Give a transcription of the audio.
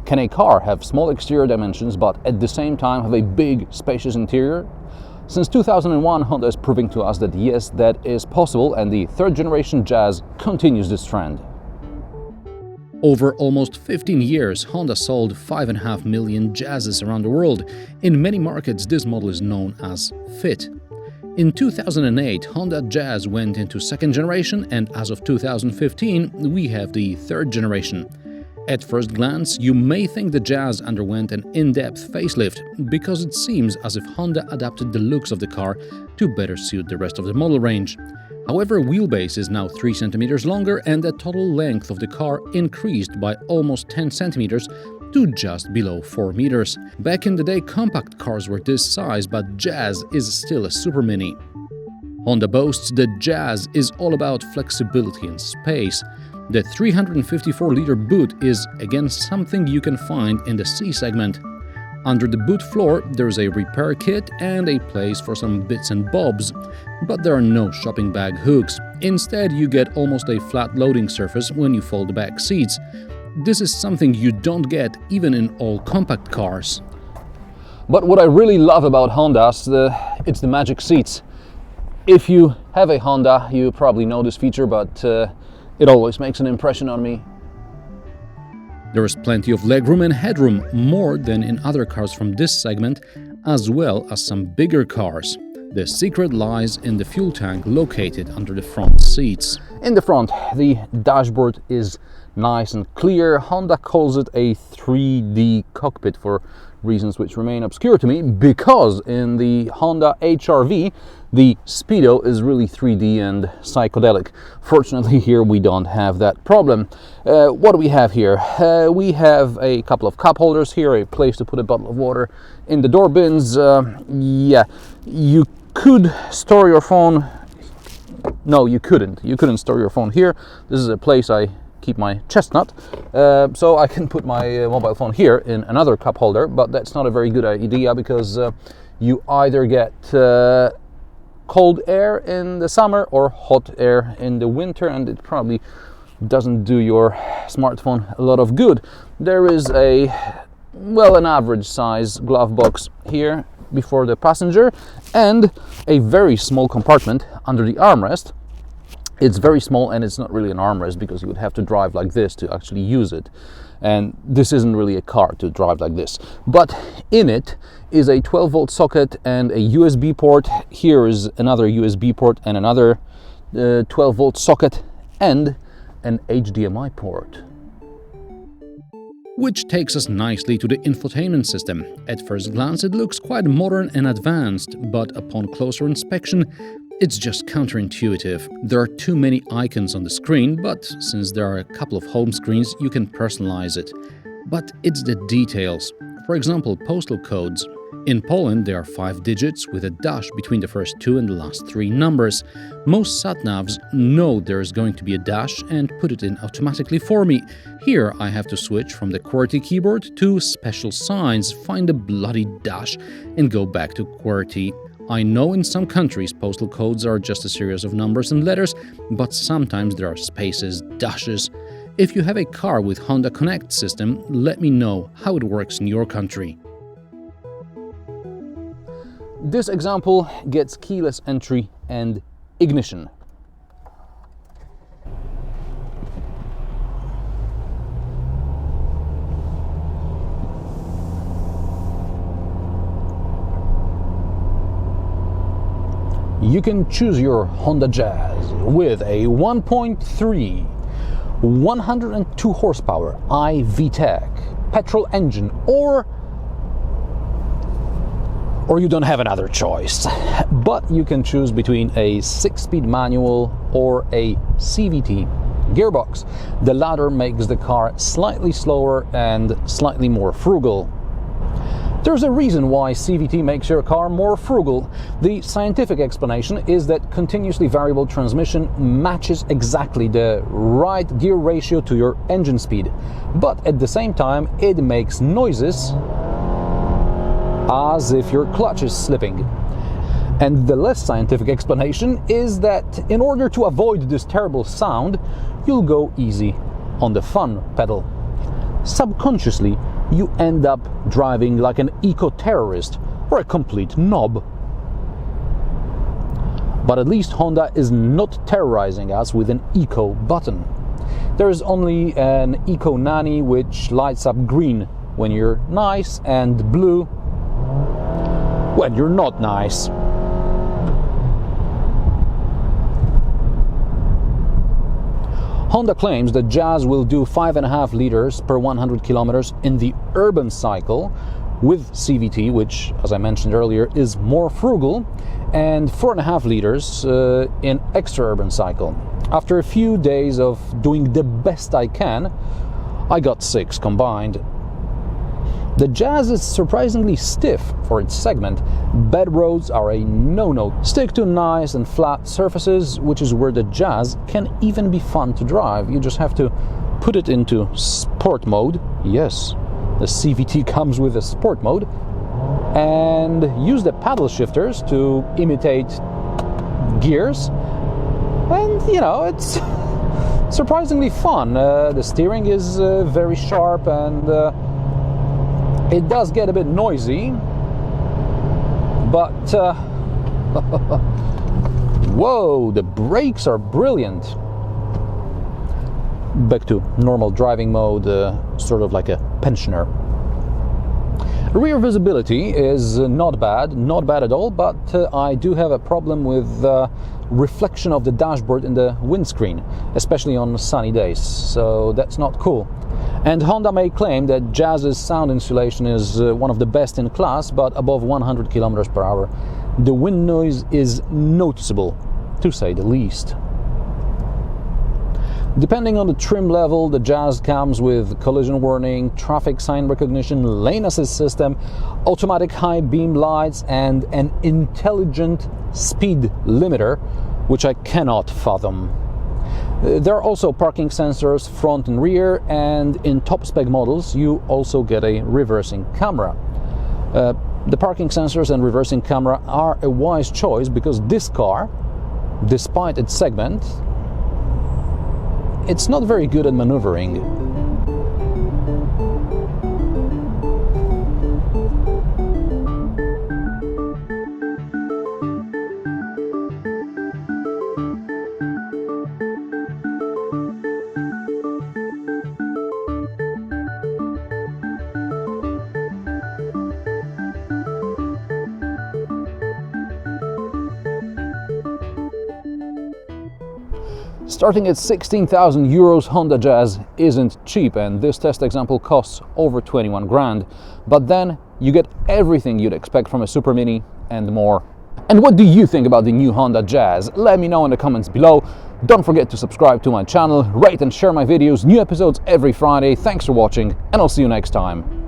Can a car have small exterior dimensions but at the same time have a big, spacious interior? Since 2001, Honda is proving to us that yes, that is possible, and the third generation Jazz continues this trend. Over almost 15 years, Honda sold 5.5 million Jazzes around the world. In many markets, this model is known as Fit. In 2008, Honda Jazz went into second generation, and as of 2015, we have the third generation. At first glance, you may think the Jazz underwent an in-depth facelift, because it seems as if Honda adapted the looks of the car to better suit the rest of the model range. However, wheelbase is now 3 cm longer, and the total length of the car increased by almost 10 cm to just below 4 meters. Back in the day, compact cars were this size, but Jazz is still a Supermini. Honda boasts that Jazz is all about flexibility and space. The 354-liter boot is again something you can find in the C segment. Under the boot floor, there is a repair kit and a place for some bits and bobs, but there are no shopping bag hooks. Instead, you get almost a flat loading surface when you fold the back seats. This is something you don't get even in all compact cars. But what I really love about Hondas, it's the magic seats. If you have a Honda, you probably know this feature, but it always makes an impression on me. There is plenty of legroom and headroom, more than in other cars from this segment, as well as some bigger cars. The secret lies in the fuel tank located under the front seats. In the front, the dashboard is nice and clear. Honda calls it a 3D cockpit for reasons which remain obscure to me, because in the Honda HR-V, the Speedo is really 3D and psychedelic. Fortunately, here we don't have that problem. What do we have here? We have a couple of cup holders here, a place to put a bottle of water. In the door bins, yeah, you could store your phone. No, you couldn't. You couldn't store your phone here. This is a place I keep my chestnut, so I can put my mobile phone here in another cup holder, but that's not a very good idea, because you either get cold air in the summer or hot air in the winter, and it probably doesn't do your smartphone a lot of good. There is an average size glove box here before the passenger, and a very small compartment under the armrest. It's very small, and it's not really an armrest, because you would have to drive like this to actually use it. And this isn't really a car to drive like this. But in it is a 12-volt socket and a USB port. Here is another USB port and another 12-volt socket and an HDMI port. Which takes us nicely to the infotainment system. At first glance, it looks quite modern and advanced, but upon closer inspection, it's just counterintuitive. There are too many icons on the screen, but since there are a couple of home screens, you can personalize it. But it's the details. For example, postal codes. In Poland, there are 5 digits with a dash between the first 2 and the last 3 numbers. Most sat-navs know there is going to be a dash and put it in automatically for me. Here, I have to switch from the QWERTY keyboard to special signs, find the bloody dash, and go back to QWERTY. I know in some countries postal codes are just a series of numbers and letters, but sometimes there are spaces, dashes. If you have a car with Honda Connect system, let me know how it works in your country. This example gets keyless entry and ignition. You can choose your Honda Jazz with a 1.3, 102 horsepower iVTEC petrol engine, or you don't have another choice. But you can choose between a 6-speed manual or a CVT gearbox. The latter makes the car slightly slower and slightly more frugal. There's a reason why CVT makes your car more frugal. The scientific explanation is that continuously variable transmission matches exactly the right gear ratio to your engine speed, but at the same time it makes noises as if your clutch is slipping. And the less scientific explanation is that in order to avoid this terrible sound, you'll go easy on the fun pedal. subconsciously you end up driving like an eco-terrorist or a complete knob. But at least Honda is not terrorizing us with an eco button. There is only an eco nanny which lights up green when you're nice and blue when you're not nice. Honda claims that Jazz will do 5.5 liters per 100 kilometers in the urban cycle with CVT, which, as I mentioned earlier, is more frugal, and 4.5 liters in extra-urban cycle. After a few days of doing the best I can, I got 6 combined. The Jazz is surprisingly stiff for its segment. Bad roads are a no-no. Stick to nice and flat surfaces, which is where the Jazz can even be fun to drive. You just have to put it into sport mode. Yes, the CVT comes with a sport mode. And use the paddle shifters to imitate gears. And, you know, it's surprisingly fun. The steering is very sharp, and it does get a bit noisy, but whoa, the brakes are brilliant. Back to normal driving mode, sort of like a pensioner. Rear visibility is not bad at all, but I do have a problem with reflection of the dashboard in the windscreen, especially on sunny days, so that's not cool. And Honda may claim that Jazz's sound insulation is one of the best in class, but above 100 kilometers per hour, the wind noise is noticeable, to say the least. Depending on the trim level, the Jazz comes with collision warning, traffic sign recognition, lane assist system, automatic high beam lights, and an intelligent speed limiter, which I cannot fathom. There are also parking sensors front and rear, and in top spec models you also get a reversing camera. The parking sensors and reversing camera are a wise choice because this car, despite its segment, it's not very good at maneuvering. Starting at 16,000 euros, Honda Jazz isn't cheap, and this test example costs over 21 grand. But then you get everything you'd expect from a Supermini and more. And what do you think about the new Honda Jazz? Let me know in the comments below. Don't forget to subscribe to my channel, rate and share my videos, new episodes every Friday. Thanks for watching, and I'll see you next time.